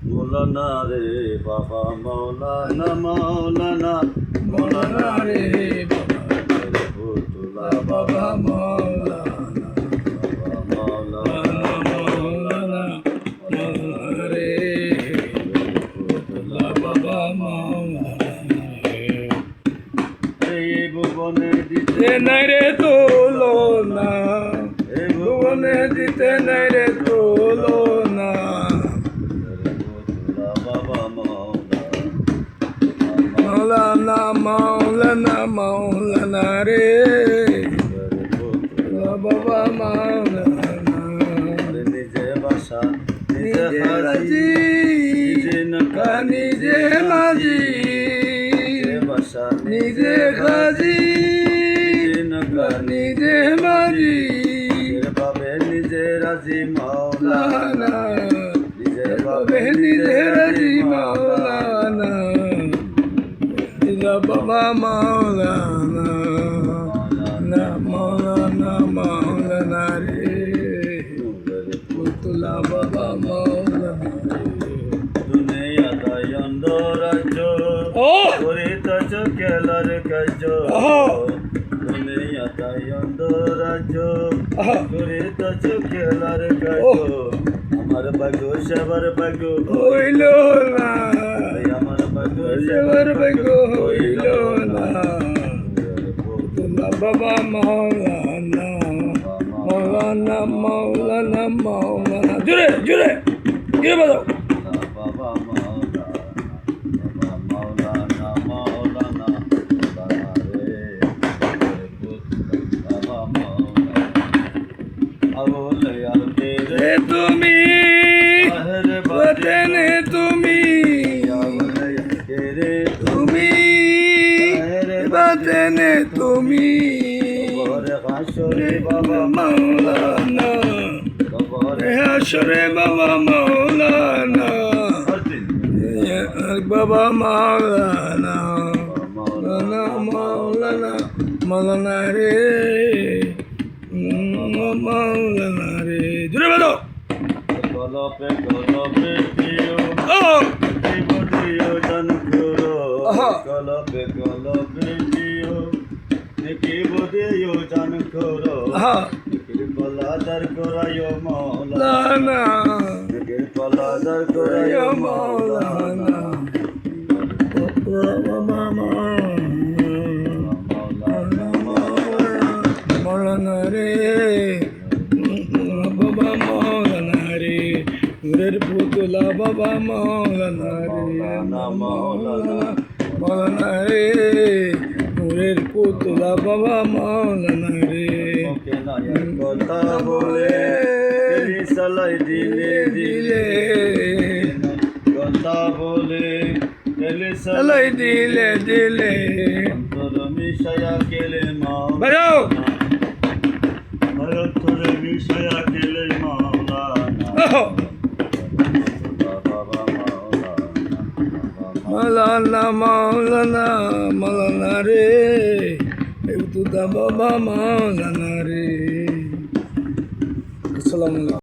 মৌলানা রে বাবা মৌলানা মৌলানা মৌলানা রে বাবা ফুতুলা বাবা মৌলানা মৌলানা মৌলানা মৌলানা রে ফুতুলা বাবা মৌলানা এই ভুবনে দিতে নাই রে তুলনা এই ভুবনে দিতে নাই রে তুলনা ফুতুলা বাবা মৌলানা মৌলানা মৌলানা রে বাবা মৌলানা নিজে বাসা নিজে রাজি নিজে নকা নিজে মাঝি বাসা নিজে খাজি নিজে নকা নিজে মাঝি নিজের বাবে নিজে রাজি মাওলানা নিজের বাবে নিজে রাজি মৌলানা বাবা মৌলানা না মৌলানা মৌলানা রে পুতুলা বাবা মৌলানা দুনিয়াটা অন্ধরাজ্য করিতেছ খেলার কার্য দুনিয়াটা অন্ধরাজ্য করিতেছ খেলার কার্য আমার ভাগ্য সেবার ভাগ্য হইল না আমার ভাগ্য সেবার ভাগ্য হইল না পুতুলা বাবা মৌলানা মৌলানা মৌলানা মৌলানা জুড়ে জুড়ে জুড়ে বাজাও বাবা মাওলানা মাওলানা মাওলানা মাওলানা রে বাবা মাওলানা আবলে আলতে রে তুমি আহরে বদনে তুমি আবলে রে তুমি আহরে বদনে তুমি বরে হাসরে বাবা মৌলানা কবরে হাসরে বাবা মৌলানা বাবা মৌলানা মৌলানা মৌলানা মৌলানা রে মৌলানা রে জুড়ে বাজাও কলপে দিও ও দিও জান করো আহা। কলপে দিও দেখিব দিও জান করো হ্যাঁ কলাদার করায়ো মৌলা লানা কলাদার করায়ো মৌলানা মৌলানা রে বাবা মৌলানা রে নূরের পুতুলা বাবা মৌলানা রে মৌলানা মৌলানা রে নূরের পুতুলা বাবা মৌলানা রে কথা বলে সালাই দিলে দিলে কথা বলে সালাই দিলে দিলে অন্তর মিশায়া কেলে মাওলা বাজাও অন্তর মিশায়া কেলে মাওলা মৌলানা মৌলানা মৌলানা রে তুদা বাবা মৌলানা রে আসসালামু আলাইকুম।